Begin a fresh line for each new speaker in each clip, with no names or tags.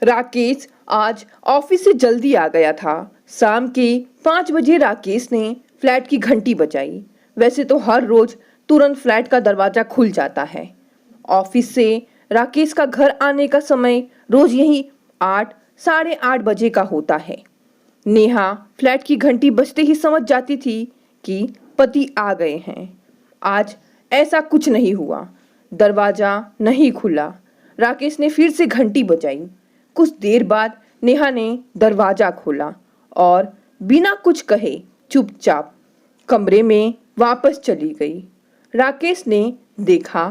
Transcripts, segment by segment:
राकेश आज ऑफिस से जल्दी आ गया था। शाम के 5 बजे राकेश ने फ्लैट की घंटी बजाई। वैसे तो हर रोज तुरंत फ्लैट का दरवाजा खुल जाता है। ऑफिस से राकेश का घर आने का समय रोज यही 8 साढ़े 8 बजे का होता है। नेहा फ्लैट की घंटी बजते ही समझ जाती थी कि पति आ गए हैं। आज ऐसा कुछ नहीं हुआ। दरवाजा नहीं खुला। राकेश ने फिर से घंटी बजाई। कुछ देर बाद नेहा ने दरवाजा खोला और बिना कुछ कहे चुपचाप कमरे में वापस चली गई। राकेश ने देखा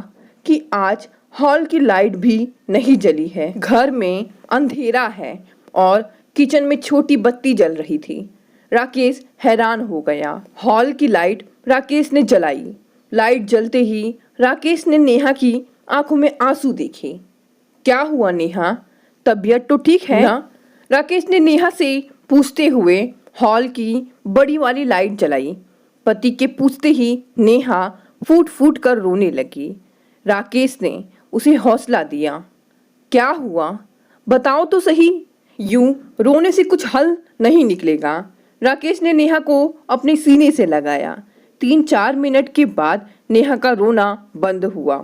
कि आज हॉल की लाइट भी नहीं जली है। घर में अंधेरा है और किचन में छोटी बत्ती जल रही थी। राकेश हैरान हो गया। हॉल की लाइट राकेश ने जलाई। लाइट जलते ही राकेश ने नेहा की आंखों में आंसू देखे। क्या हुआ नेहा, तबीयत तो ठीक है ना? राकेश ने नेहा से पूछते हुए हॉल की बड़ी वाली लाइट जलाई। पति के पूछते ही नेहा फूट फूट कर रोने लगी। राकेश ने उसे हौसला दिया। क्या हुआ, बताओ तो सही। यूं रोने से कुछ हल नहीं निकलेगा। राकेश ने नेहा को अपने सीने से लगाया। 3-4 मिनट के बाद नेहा का रोना बंद हुआ।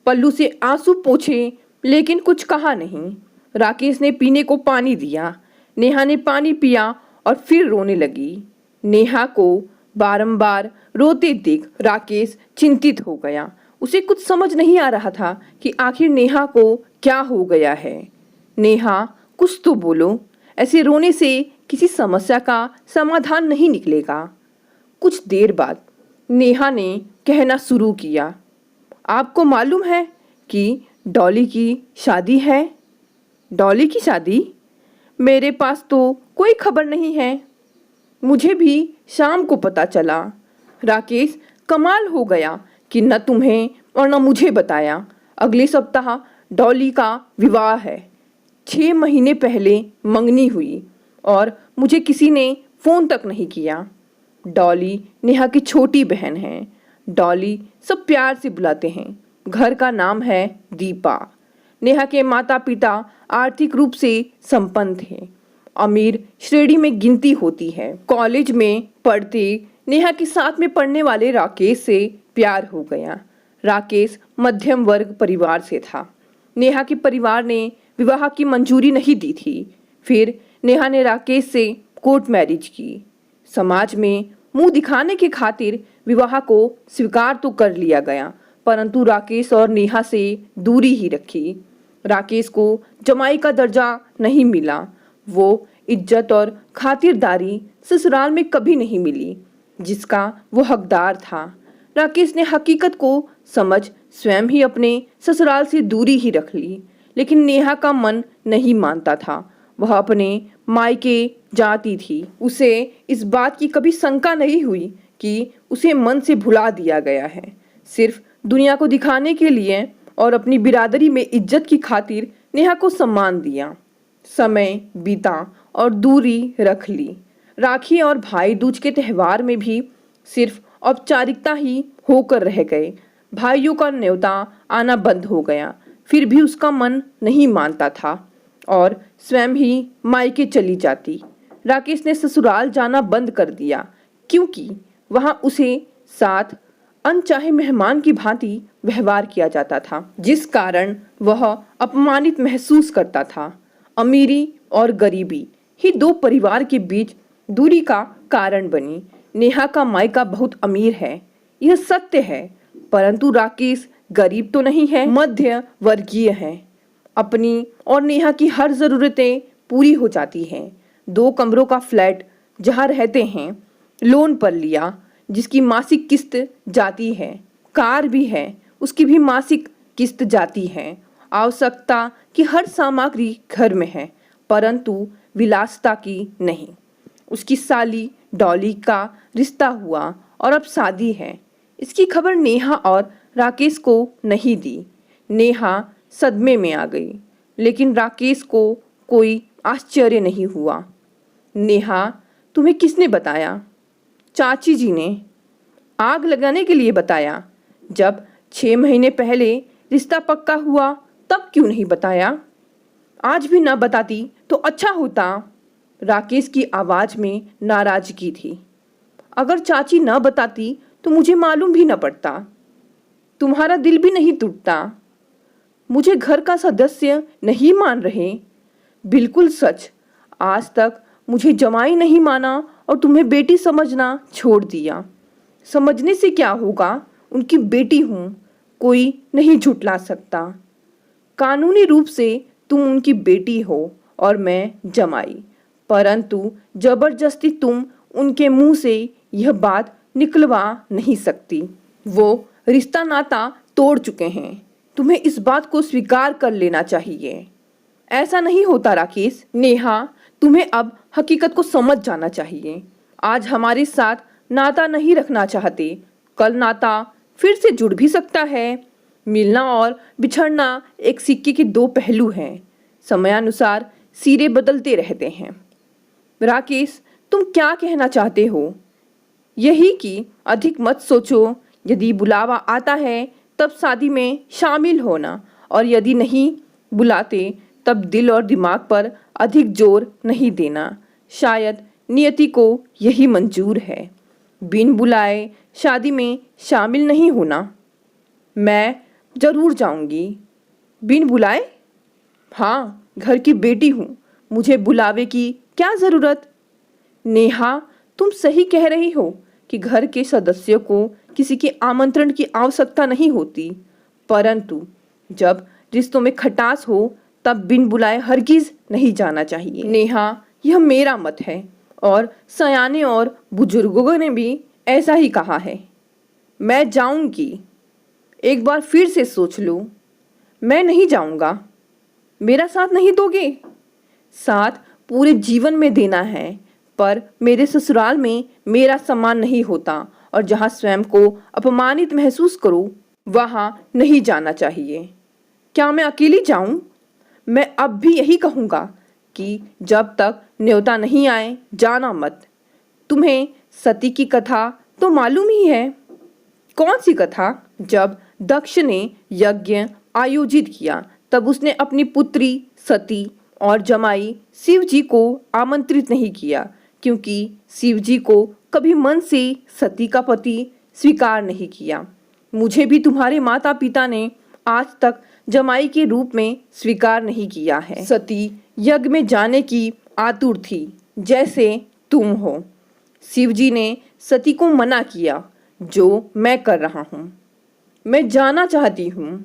पल्लू से आंसू पोंछे लेकिन कुछ कहा नहीं। राकेश ने पीने को पानी दिया। नेहा ने पानी पिया और फिर रोने लगी। नेहा को बारंबार रोते देख राकेश चिंतित हो गया। उसे कुछ समझ नहीं आ रहा था कि आखिर नेहा को क्या हो गया है। नेहा, कुछ तो बोलो। ऐसे रोने से किसी समस्या का समाधान नहीं निकलेगा। कुछ देर बाद नेहा ने कहना शुरू किया, आपको मालूम है कि डॉली की शादी है? डॉली की शादी? मेरे पास तो कोई खबर नहीं है। मुझे भी शाम को पता चला। राकेश, कमाल हो गया कि न तुम्हें और न मुझे बताया। अगले सप्ताह डॉली का विवाह है। 6 महीने पहले मंगनी हुई और मुझे किसी ने फ़ोन तक नहीं किया। डॉली नेहा की छोटी बहन है। डॉली सब प्यार से बुलाते हैं। घर का नाम है दीपा। नेहा के माता पिता आर्थिक रूप से संपन्न थे। अमीर श्रेणी में गिनती होती है। कॉलेज में पढ़ते नेहा के साथ में पढ़ने वाले राकेश से प्यार हो गया। राकेश मध्यम वर्ग परिवार से था। नेहा के परिवार ने विवाह की मंजूरी नहीं दी थी। फिर नेहा ने राकेश से कोर्ट मैरिज की। समाज में मुंह दिखाने की खातिर विवाह को स्वीकार तो कर लिया गया, परंतु राकेश और नेहा से दूरी ही रखी। राकेश को जमाई का दर्जा नहीं मिला। वो इज्जत और खातिरदारी ससुराल में कभी नहीं मिली जिसका वो हकदार था। राकेश ने हकीकत को समझ स्वयं ही अपने ससुराल से दूरी ही रख ली, लेकिन नेहा का मन नहीं मानता था। वह अपने मायके जाती थी। उसे इस बात की कभी शंका नहीं हुई कि उसे मन से भुला दिया गया है। सिर्फ दुनिया को दिखाने के लिए और अपनी बिरादरी में इज्जत की खातिर नेहा को सम्मान दिया। समय बीता और दूरी रख ली। राखी और भाई दूज के त्यौहार में भी सिर्फ औपचारिकता ही होकर रह गए। भाइयों का न्योता आना बंद हो गया। फिर भी उसका मन नहीं मानता था और स्वयं ही मायके चली जाती। राकेश ने ससुराल जाना बंद कर दिया क्योंकि वहां उसे साथ अनचाहे मेहमान की भांति व्यवहार किया जाता था, जिस कारण वह अपमानित महसूस करता था। अमीरी और गरीबी ही दो परिवार के बीच दूरी का कारण बनी। नेहा का मायका बहुत अमीर है, यह सत्य है, परंतु राकेश गरीब तो नहीं है, मध्य वर्गीय है। अपनी और नेहा की हर जरूरतें पूरी हो जाती हैं। 2 कमरों का फ्लैट जहां रहते हैं लोन पर लिया, जिसकी मासिक किस्त जाती है। कार भी है, उसकी भी मासिक किस्त जाती है। आवश्यकता की हर सामग्री घर में है, परंतु विलासिता की नहीं। उसकी साली डॉली का रिश्ता हुआ और अब शादी है। इसकी खबर नेहा और राकेश को नहीं दी। नेहा सदमे में आ गई, लेकिन राकेश को कोई आश्चर्य नहीं हुआ। नेहा, तुम्हें किसने बताया? चाची जी ने। आग लगाने के लिए बताया। जब 6 महीने पहले रिश्ता पक्का हुआ तब क्यों नहीं बताया? आज भी ना बताती तो अच्छा होता। राकेश की आवाज में नाराजगी थी। अगर चाची न बताती तो मुझे मालूम भी न पड़ता। तुम्हारा दिल भी नहीं टूटता। मुझे घर का सदस्य नहीं मान रहे। बिल्कुल सच। आज तक मुझे जमाई नहीं माना और तुम्हें बेटी समझना छोड़ दिया। समझने से क्या होगा, उनकी बेटी हूँ, कोई नहीं झुठला सकता। कानूनी रूप से तुम उनकी बेटी हो और मैं जमाई, परंतु जबरदस्ती तुम उनके मुंह से यह बात निकलवा नहीं सकती। वो रिश्ता नाता तोड़ चुके हैं। तुम्हें इस बात को स्वीकार कर लेना चाहिए। ऐसा नहीं होता राकेश। नेहा, तुम्हें अब हकीकत को समझ जाना चाहिए। आज हमारे साथ नाता नहीं रखना चाहते, कल नाता फिर से जुड़ भी सकता है। मिलना और बिछड़ना एक सिक्के के दो पहलू हैं। समयानुसार सिरे बदलते रहते हैं। राकेश, तुम क्या कहना चाहते हो? यही कि अधिक मत सोचो। यदि बुलावा आता है तब शादी में शामिल होना, और यदि नहीं बुलाते तब दिल और दिमाग पर अधिक जोर नहीं देना। शायद नियति को यही मंजूर है। बिन बुलाए शादी में शामिल नहीं होना। मैं जरूर जाऊंगी। बिन बुलाए? हाँ, घर की बेटी हूँ, मुझे बुलावे की क्या जरूरत? नेहा, तुम सही कह रही हो कि घर के सदस्यों को किसी के आमंत्रण की आवश्यकता नहीं होती, परंतु जब रिश्तों में खटास हो तब बिन बुलाए हरगिज नहीं जाना चाहिए। नेहा, यह मेरा मत है और सयाने और बुजुर्गों ने भी ऐसा ही कहा है। मैं जाऊंगी। एक बार फिर से सोच लो। मैं नहीं जाऊंगा। मेरा साथ नहीं दोगे? साथ पूरे जीवन में देना है, पर मेरे ससुराल में मेरा सम्मान नहीं होता और जहाँ स्वयं को अपमानित महसूस करूँ वहाँ नहीं जाना चाहिए। क्या मैं अकेली जाऊँ? मैं अब भी यही कहूँगा कि जब तक न्योता नहीं आए जाना मत। तुम्हें सती की कथा तो मालूम ही है। कौन सी कथा? जब दक्ष ने यज्ञ आयोजित किया तब उसने अपनी पुत्री सती और जमाई शिव जी को आमंत्रित नहीं किया, क्योंकि शिव जी को कभी मन से सती का पति स्वीकार नहीं किया। मुझे भी तुम्हारे माता पिता ने आज तक जमाई के रूप में स्वीकार नहीं किया है। सती यज्ञ में जाने की आतुर थी, जैसे तुम हो। शिव जी ने सती को मना किया, जो मैं कर रहा हूँ। मैं जाना चाहती हूँ।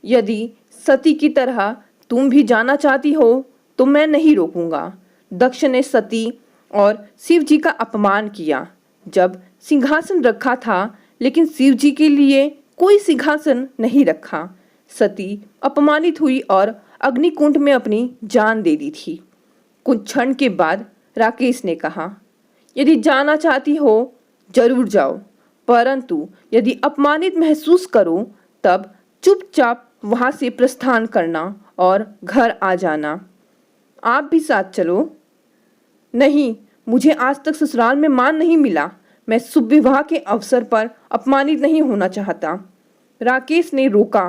यदि सती की तरह तुम भी जाना चाहती हो तो मैं नहीं रोकूंगा। दक्ष ने सती और शिव जी का अपमान किया जब सिंहासन रखा था, लेकिन शिव जी के लिए कोई सिंहासन नहीं रखा। सती अपमानित हुई और अग्निकुंड में अपनी जान दे दी थी। कुछ क्षण के बाद राकेश ने कहा, यदि जाना चाहती हो जरूर जाओ, परंतु यदि अपमानित महसूस करो तब चुपचाप वहां से प्रस्थान करना और घर आ जाना। आप भी साथ चलो। नहीं, मुझे आज तक ससुराल में मान नहीं मिला। मैं शुभ विवाह के अवसर पर अपमानित नहीं होना चाहता। राकेश ने रोका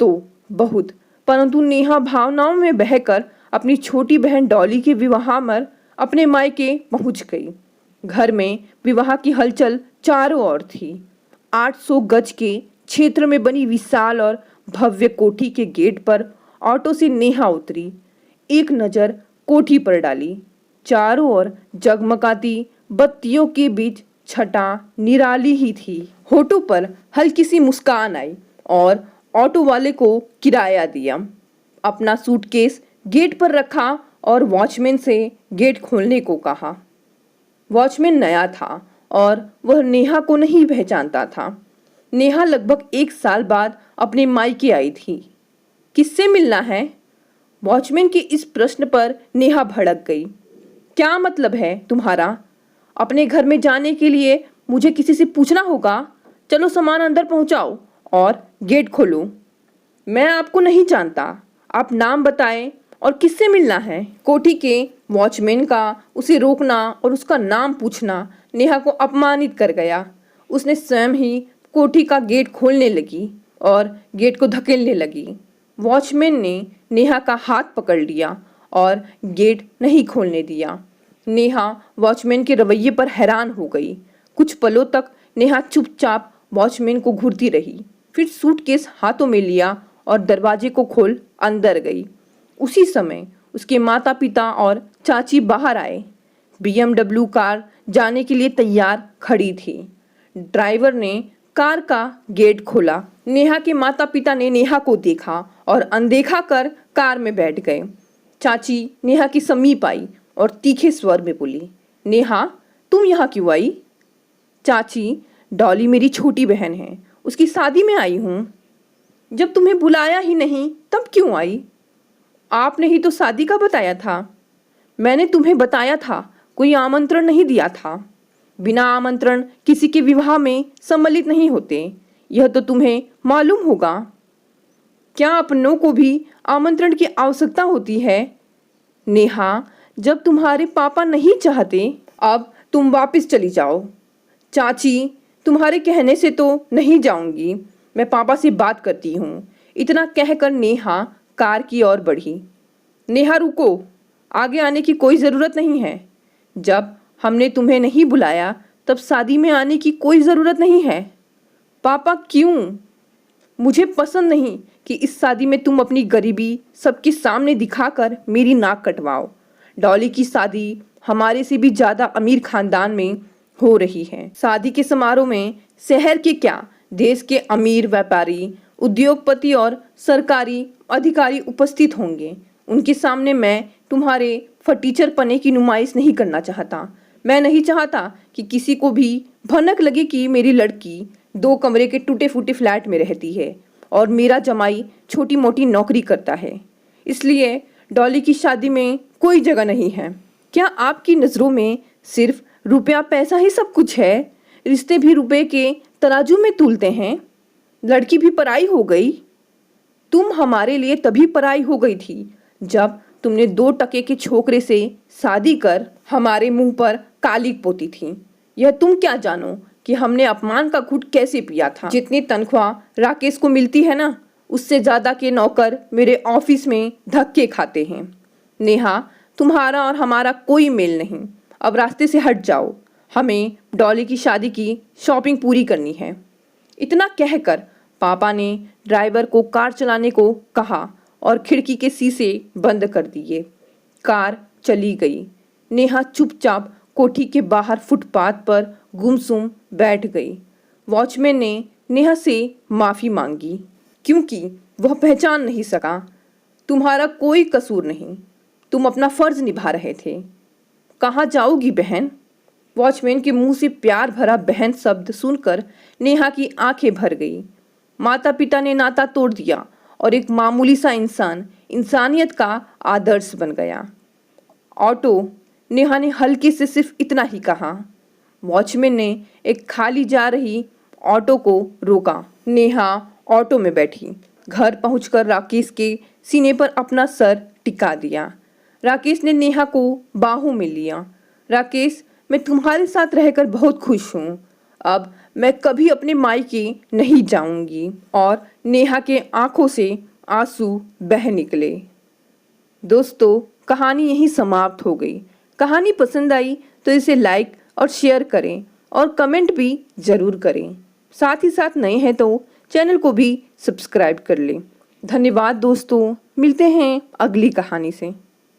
तो बहुत, परंतु नेहा भावनाओं में बहकर अपनी छोटी बहन डॉली के विवाह में अपने मायके पहुंच गई। घर में विवाह की हलचल चारों ओर थी। 800 गज के क्षेत्र में बनी विशाल और भव्य कोठी के गेट पर ऑटो से नेहा उतरी। एक नज़र कोठी पर डाली। चारों ओर जगमगाती बत्तियों के बीच छटा निराली ही थी। होठों पर हल्की सी मुस्कान आई और ऑटो वाले को किराया दिया। अपना सूटकेस गेट पर रखा और वॉचमैन से गेट खोलने को कहा। वॉचमैन नया था और वह नेहा को नहीं पहचानता था। नेहा लगभग 1 साल बाद अपने मायके आई थी। किससे मिलना है? वॉचमैन के इस प्रश्न पर नेहा भड़क गई। क्या मतलब है तुम्हारा? अपने घर में जाने के लिए मुझे किसी से पूछना होगा? चलो सामान अंदर पहुंचाओ और गेट खोलो। मैं आपको नहीं जानता। आप नाम बताएं और किससे मिलना है? कोठी के वॉचमैन का उसे रोकना और उसका नाम पूछना नेहा को अपमानित कर गया। उसने स्वयं ही कोठी का गेट खोलने लगी और गेट को धकेलने लगी। वॉचमैन ने नेहा का हाथ पकड़ लिया और गेट नहीं खोलने दिया। नेहा वॉचमैन के रवैये पर हैरान हो गई। कुछ पलों तक नेहा चुपचाप वॉचमैन को घूरती रही, फिर सूटकेस हाथों में लिया और दरवाजे को खोल अंदर गई। उसी समय उसके माता पिता और चाची बाहर आए। BMW कार जाने के लिए तैयार खड़ी थी। ड्राइवर ने कार का गेट खोला। नेहा के माता पिता ने नेहा को देखा और अनदेखा कर कार में बैठ गए। चाची नेहा के समीप आई और तीखे स्वर में बोली, नेहा तुम यहाँ क्यों आई? चाची, डॉली मेरी छोटी बहन है, उसकी शादी में आई हूँ। जब तुम्हें बुलाया ही नहीं तब क्यों आई? आपने ही तो शादी का बताया था। मैंने तुम्हें बताया था, कोई आमंत्रण नहीं दिया था। बिना आमंत्रण किसी के विवाह में सम्मिलित नहीं होते, यह तो तुम्हें मालूम होगा। क्या अपनों को भी आमंत्रण की आवश्यकता होती है? नेहा, जब तुम्हारे पापा नहीं चाहते, अब तुम वापस चली जाओ। चाची, तुम्हारे कहने से तो नहीं जाऊंगी, मैं पापा से बात करती हूँ। इतना कहकर नेहा कार की ओर बढ़ी। नेहा रुको, आगे आने की कोई ज़रूरत नहीं है। जब हमने तुम्हें नहीं बुलाया तब शादी में आने की कोई ज़रूरत नहीं है। पापा क्यों? मुझे पसंद नहीं कि इस शादी में तुम अपनी गरीबी सबके सामने दिखाकर मेरी नाक कटवाओ। डॉली की शादी हमारे से भी ज़्यादा अमीर खानदान में हो रही है। शादी के समारोह में शहर के क्या, देश के अमीर व्यापारी, उद्योगपति और सरकारी अधिकारी उपस्थित होंगे। उनके सामने मैं तुम्हारे फटीचर पने की नुमाइश नहीं करना चाहता। मैं नहीं चाहता कि किसी को भी भनक लगे कि मेरी लड़की 2 कमरे के टूटे फूटे फ्लैट में रहती है और मेरा जमाई छोटी मोटी नौकरी करता है। इसलिए डॉली की शादी में कोई जगह नहीं है। क्या आपकी नज़रों में सिर्फ रुपया पैसा ही सब कुछ है? रिश्ते भी रुपए के तराजू में तूलते हैं। लड़की भी पराई हो गई। तुम हमारे लिए तभी पराई हो गई थी जब तुमने 2 टके के छोकरे से शादी कर हमारे मुंह पर कालिक पोती थी। यह तुम क्या जानो कि हमने अपमान का घूंट कैसे पिया था। जितनी तनख्वाह राकेश को मिलती है ना, उससे ज़्यादा के नौकर मेरे ऑफिस में धक्के खाते हैं। नेहा, तुम्हारा और हमारा कोई मेल नहीं, अब रास्ते से हट जाओ। हमें डॉली की शादी की शॉपिंग पूरी करनी है। इतना कहकर पापा ने ड्राइवर को कार चलाने को कहा और खिड़की के शीशे बंद कर दिए। कार चली गई। नेहा चुपचाप कोठी के बाहर फुटपाथ पर गुमसुम बैठ गई। वॉचमैन ने नेहा से माफ़ी मांगी क्योंकि वह पहचान नहीं सका। तुम्हारा कोई कसूर नहीं, तुम अपना फ़र्ज निभा रहे थे। कहाँ जाओगी बहन? वॉचमैन के मुंह से प्यार भरा बहन शब्द सुनकर नेहा की आंखें भर गई। माता पिता ने नाता तोड़ दिया और एक मामूली सा इंसान इंसानियत का आदर्श बन गया। ऑटो, नेहा ने हल्के से सिर्फ इतना ही कहा। वॉचमैन ने एक खाली जा रही ऑटो को रोका। नेहा ऑटो में बैठी। घर पहुंचकर राकेश के सीने पर अपना सर टिका दिया। राकेश ने नेहा को बाहों में लिया। राकेश, मैं तुम्हारे साथ रहकर बहुत खुश हूँ। अब मैं कभी अपने मायके नहीं जाऊंगी। और नेहा के आंखों से आंसू बह निकले। दोस्तों, कहानी यहीं समाप्त हो गई। कहानी पसंद आई तो इसे लाइक और शेयर करें और कमेंट भी ज़रूर करें। साथ ही साथ नए हैं तो चैनल को भी सब्सक्राइब कर लें। धन्यवाद दोस्तों, मिलते हैं अगली कहानी से।